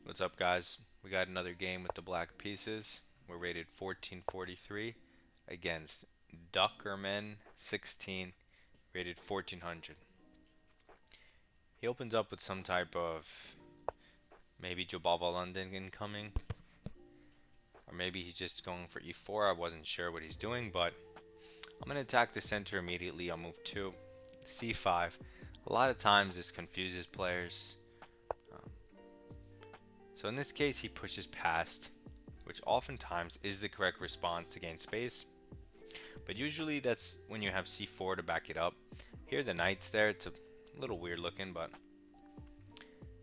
What's up, guys? We got another game with the black pieces. We're rated 1443 against Duckerman 16, rated 1400. He opens up with some type of maybe Jobava London incoming, or maybe he's just going for e4. I wasn't sure what he's doing, but I'm going to attack the center immediately. I'll move 2, c5. A lot of times this confuses players. Um, so in this case, he pushes past, which oftentimes is the correct response to gain space. But usually that's when you have c4 to back it up. Here the knight's there. It's a little weird looking, but...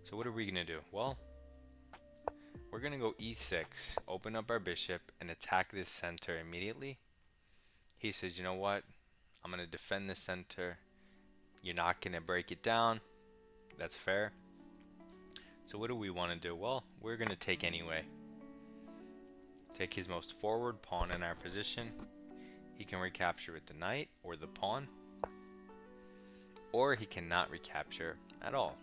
So what are we going to do? Well, we're going to go e6, open up our bishop, and attack this center immediately. He says, you know what? I'm going to defend the center. You're not going to break it down. That's fair. So what do we want to do? Well, we're going to take anyway. Take his most forward pawn in our position. He can recapture with the knight or the pawn, or he cannot recapture at all.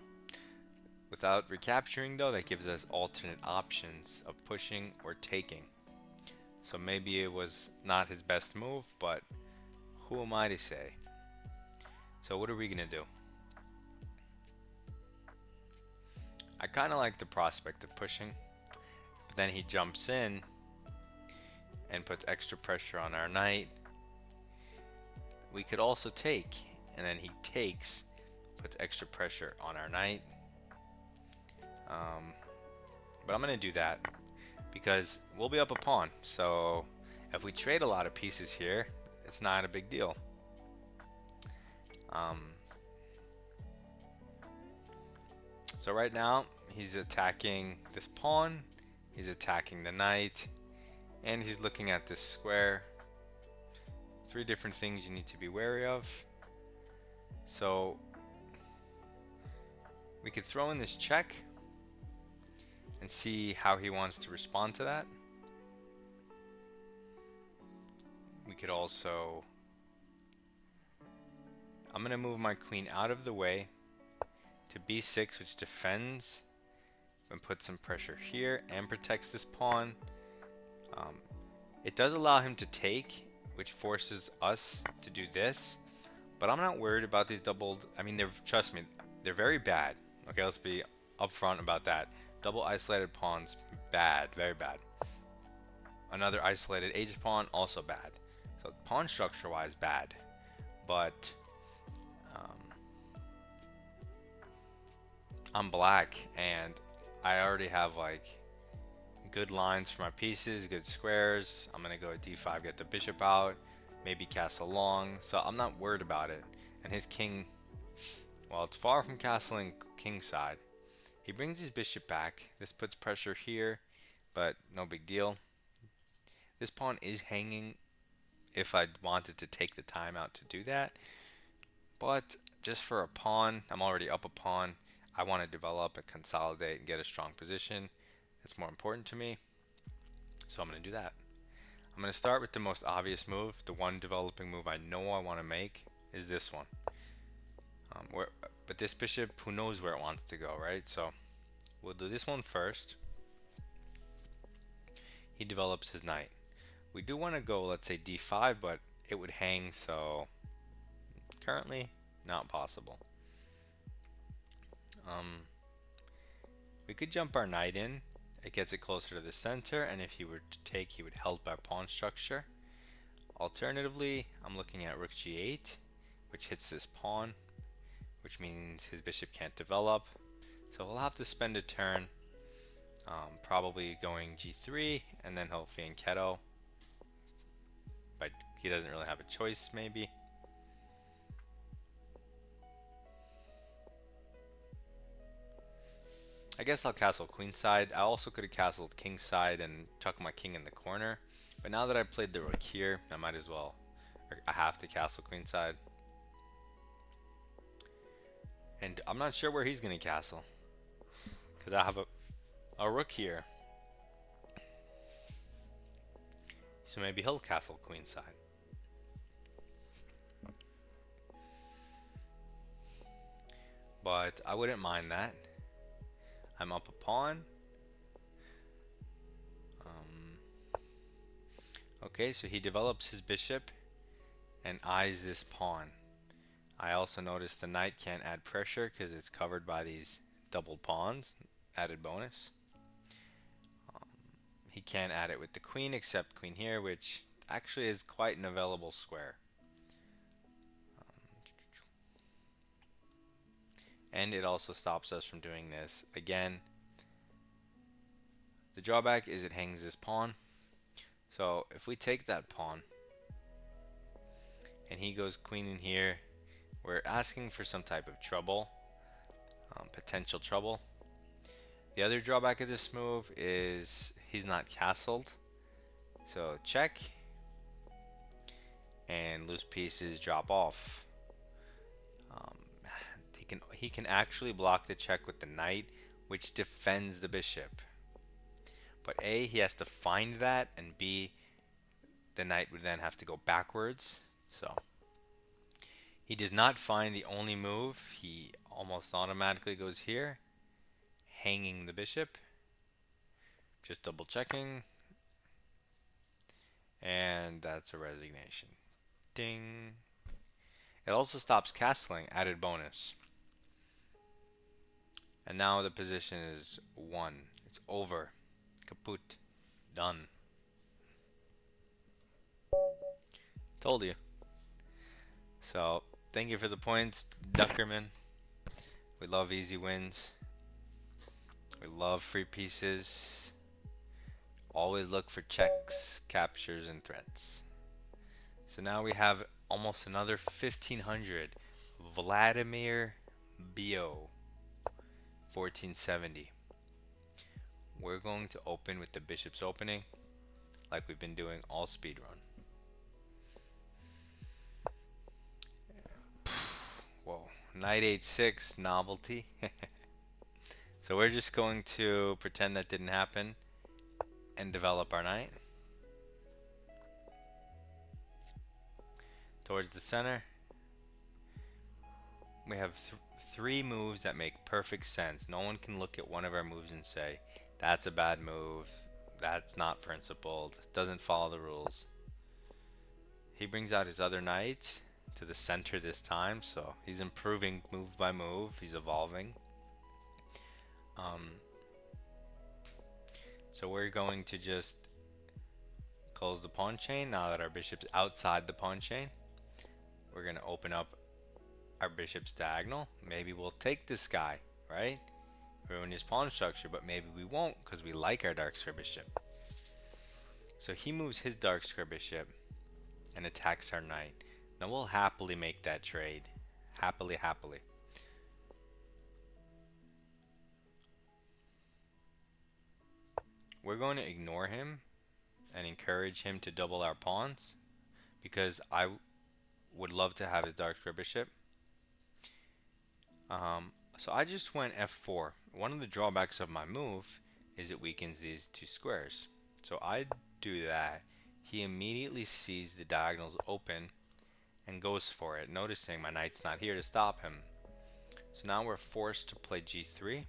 Without recapturing though, that gives us alternate options of pushing or taking. So maybe it was not his best move, but who am I to say? So what are we gonna do? I kinda like the prospect of pushing, but then he jumps in and puts extra pressure on our knight. We could also take, and then he takes, puts extra pressure on our knight. But I'm going to do that because we'll be up a pawn. So if we trade a lot of pieces here, it's not a big deal. So right now he's attacking this pawn, he's attacking the knight, and he's looking at this square. 3 different things you need to be wary of. So we could throw in this check and see how he wants to respond to that. We could also... I'm going to move my queen out of the way to b6, which defends and puts some pressure here and protects this pawn. It does allow him to take, which forces us to do this. But I'm not worried about these doubled... I mean, trust me, they're very bad. Okay, let's be upfront about that. Double isolated pawns, bad, very bad. Another isolated h pawn, also bad. So pawn structure wise, bad. But I'm black and I already have like good lines for my pieces, good squares. I'm gonna go d5, get the bishop out, maybe castle long. So I'm not worried about it. And his king, well, it's far from castling king side. He brings his bishop back. This puts pressure here, but no big deal. This pawn is hanging if I wanted to take the time out to do that. But just for a pawn, I'm already up a pawn. I want to develop and consolidate and get a strong position. It's more important to me. So I'm going to do that. I'm going to start with the most obvious move. The one developing move I know I want to make is this one. But this bishop, who knows where it wants to go, right? So we'll do this one first. He develops his knight. We do want to go, let's say d5, but it would hang, so currently not possible. We could jump our knight in. It gets it closer to the center, and if he were to take, he would help our pawn structure. Alternatively, I'm looking at rook g8, which hits this pawn, which means his bishop can't develop. So he'll have to spend a turn, probably going g3, and then he'll fianchetto. But he doesn't really have a choice, maybe. I guess I'll castle queenside. I also could have castled kingside and tuck my king in the corner. But now that I played the rook here, I might as well. I have to castle queenside. And I'm not sure where he's going to castle, because I have a rook here. So maybe he'll castle queenside. But I wouldn't mind that. I'm up a pawn. Okay, so he develops his bishop and eyes this pawn. I also noticed the knight can't add pressure because it's covered by these double pawns. Added bonus. He can't add it with the queen except queen here, which actually is quite an available square. And it also stops us from doing this. Again, the drawback is it hangs this pawn. So if we take that pawn and he goes queen in here, we're asking for some type of trouble, potential trouble. The other drawback of this move is he's not castled. So check, and loose pieces drop off. Um, he can actually block the check with the knight, which defends the bishop. But A, he has to find that, and B, the knight would then have to go backwards. So he does not find the only move. He almost automatically goes here, hanging the bishop. Just double checking. And that's a resignation. Ding. It also stops castling, added bonus. And now the position is 1. It's over. Kaput. Done. Told you. So, thank you for the points, Duckerman. We love easy wins. We love free pieces. Always look for checks, captures, and threats. So now we have almost another 1500. Vladimir Bio, 1470. We're going to open with the bishop's opening, like we've been doing all speedrun. Whoa, knight h6, novelty. So we're just going to pretend that didn't happen and develop our knight towards the center. We have three moves that make perfect sense. No one can look at one of our moves and say, that's a bad move, that's not principled, doesn't follow the rules. He brings out his other knight to the center this time, so he's improving move by move, he's evolving. So we're going to just close the pawn chain now that our bishop's outside the pawn chain. We're going to open up our bishop's diagonal. Maybe we'll take this guy, right? Ruin his pawn structure, but maybe we won't because we like our dark square bishop. So he moves his dark square bishop and attacks our knight. Now we'll happily make that trade. Happily. We're going to ignore him and encourage him to double our pawns because I would love to have his dark square bishop. So I just went f4. One of the drawbacks of my move is it weakens these two squares. So I do that. He immediately sees the diagonals open and goes for it, noticing my knight's not here to stop him. So now we're forced to play g3,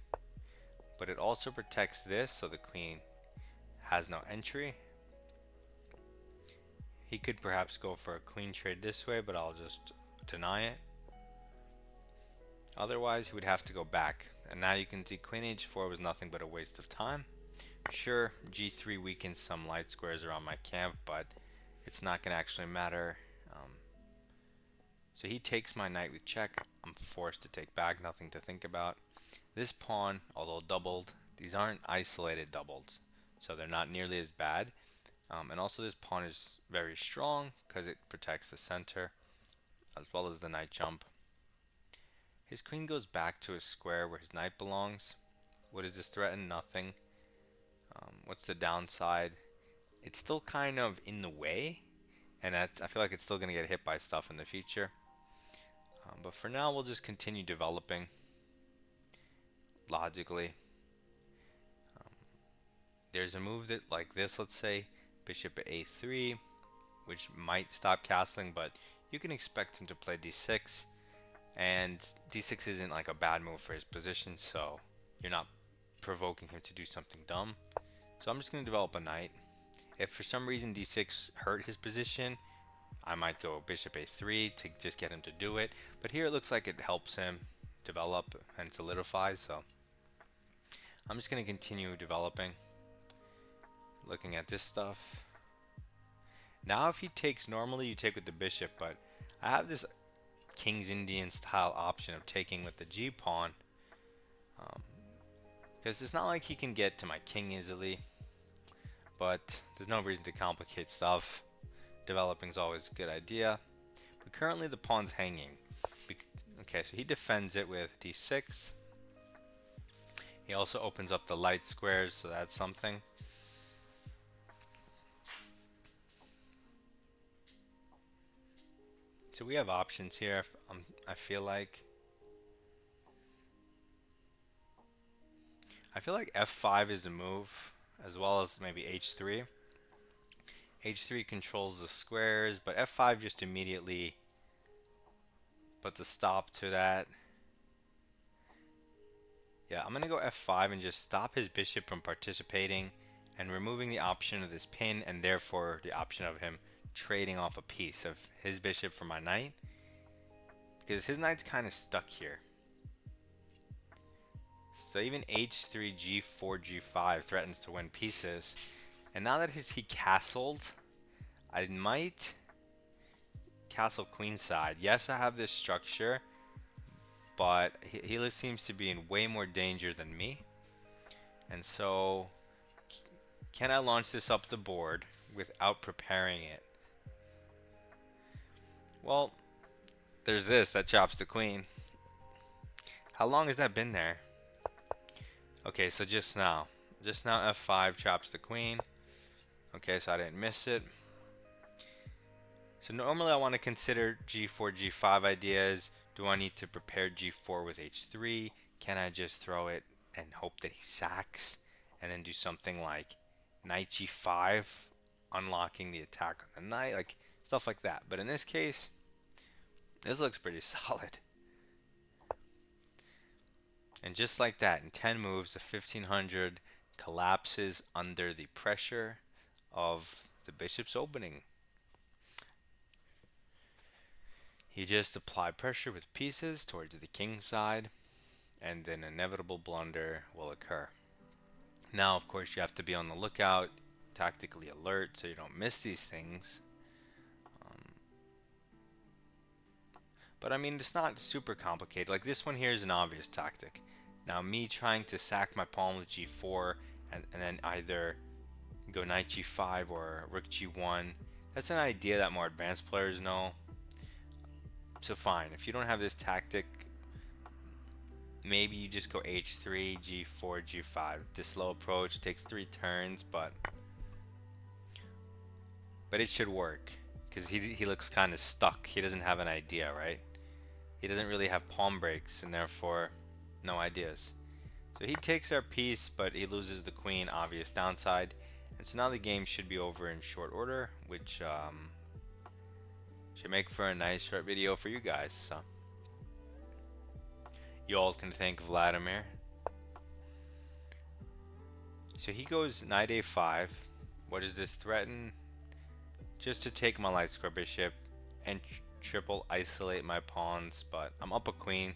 but it also protects this so the queen has no entry. He could perhaps go for a queen trade this way, but I'll just deny it. Otherwise, he would have to go back. And now you can see queen h4 was nothing but a waste of time. Sure, g3 weakens some light squares around my camp, but it's not going to actually matter. So he takes my knight with check. I'm forced to take back, nothing to think about. This pawn, although doubled, these aren't isolated doubles, so they're not nearly as bad. And also this pawn is very strong because it protects the center as well as the knight jump. His queen goes back to a square where his knight belongs. What does this threaten? Nothing. What's the downside? It's still kind of in the way, and I feel like it's still going to get hit by stuff in the future. But for now, we'll just continue developing logically. There's a move that, like this, let's say, bishop at a3, which might stop castling, but you can expect him to play d6. And d6 isn't like a bad move for his position, so you're not provoking him to do something dumb. So I'm just going to develop a knight. If for some reason d6 hurt his position, I might go bishop a3 to just get him to do it. But here it looks like it helps him develop and solidify, so I'm just going to continue developing, looking at this stuff. Now if he takes, normally you take with the bishop, but I have this King's Indian style option of taking with the G pawn, because it's not like he can get to my king easily, but there's no reason to complicate stuff. Developing is always a good idea, but currently the pawn's hanging. Okay, so he defends it with d6. He also opens up the light squares, so that's something. So we have options here. I feel like f5 is a move, as well as maybe h3. h3 controls the squares, but f5 just immediately puts a stop to that. Yeah, I'm gonna go f5 and just stop his bishop from participating and removing the option of this pin, and therefore the option of him trading off a piece of his bishop for my knight, because his knight's kind of stuck here. So even h3, g4, g5 threatens to win pieces. And now that he castled, I might castle queenside. Yes, I have this structure, but he seems to be in way more danger than me. And so, can I launch this up the board without preparing it? Well, there's this that chops the queen. How long has that been there? Okay, so just now f5 chops the queen. Okay, so I didn't miss it. So normally I want to consider g4, g5 ideas. Do I need to prepare g4 with h3? Can I just throw it and hope that he sacks, and then do something like knight g5, unlocking the attack on the knight, like stuff like that. But in this case, this looks pretty solid. And just like that, in 10 moves, the 1500 collapses under the pressure of the bishop's opening. He just applied pressure with pieces towards the king's side, and an inevitable blunder will occur. Now, of course, you have to be on the lookout, tactically alert, so you don't miss these things. But I mean, it's not super complicated. Like this one here is an obvious tactic. Now, me trying to sack my pawn with g4 and then either go knight g5 or rook g1, that's an idea that more advanced players know. So fine, if you don't have this tactic, maybe you just go h3, g4, g5. This slow approach takes 3 turns, but it should work, because he looks kind of stuck. He doesn't have an idea, right? He doesn't really have pawn breaks, and therefore no ideas. So he takes our piece, but he loses the queen, obvious downside. And so now the game should be over in short order, which should make for a nice short video for you guys. So you all can thank Vladimir. So he goes knight a5. What does this threaten? Just to take my light square bishop and triple isolate my pawns, but I'm up a queen.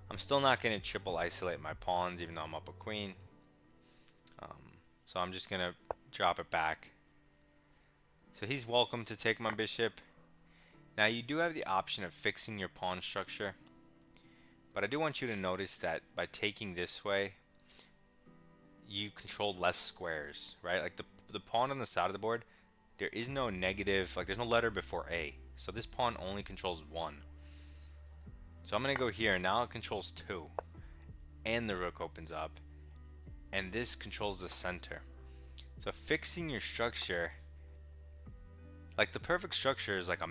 I'm still not going to triple isolate my pawns even though I'm up a queen. So I'm just going to drop it back. So he's welcome to take my bishop. Now you do have the option of fixing your pawn structure, but I do want you to notice that by taking this way, you control less squares, right? Like the pawn on the side of the board, there is no negative, like there's no letter before A. So this pawn only controls 1. So I'm going to go here, and now it controls 2. And the rook opens up. And this controls the center. So fixing your structure, like the perfect structure is like a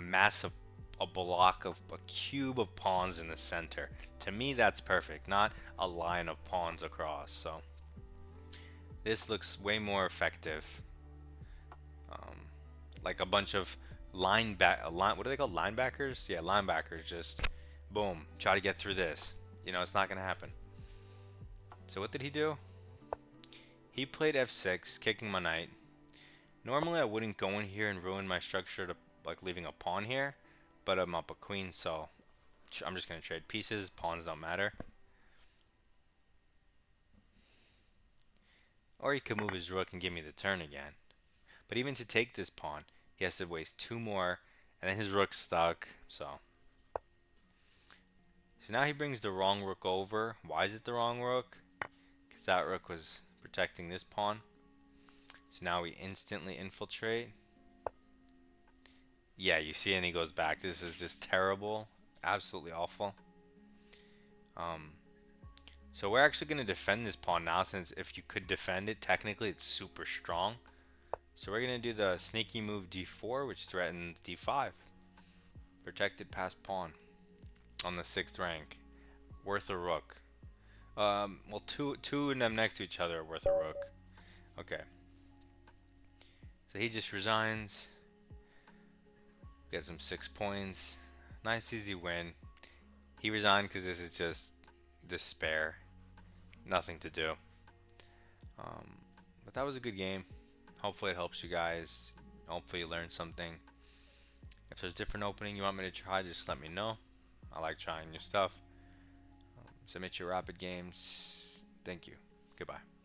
block of a cube of pawns in the center. To me, that's perfect, not a line of pawns across. So this looks way more effective. Like a bunch of what do they call linebackers? Yeah, linebackers just boom, try to get through this. You know, it's not gonna happen. So what did he do? He played f6, kicking my knight. Normally I wouldn't go in here and ruin my structure to like leaving a pawn here, but I'm up a queen, so I'm just gonna trade pieces. Pawns don't matter. Or he could move his rook and give me the turn again. But even to take this pawn, he has to waste two more, and then his rook's stuck. So now he brings the wrong rook over. Why is it the wrong rook? Because that rook was protecting this pawn. So now we instantly infiltrate. Yeah, you see, and he goes back. This is just terrible. Absolutely awful. Um, so we're actually going to defend this pawn now, since if you could defend it, technically it's super strong. So we're going to do the sneaky move d4, which threatens d5. Protected passed pawn on the 6th rank. Worth a rook. Well, two of them next to each other are worth a rook. Okay. So he just resigns. Gets him 6 points. Nice easy win. He resigned because this is just despair. Nothing to do. But that was a good game. Hopefully it helps you guys. Hopefully you learned something. If there's a different opening you want me to try, just let me know. I like trying new stuff. Submit your rapid games. Thank you. Goodbye.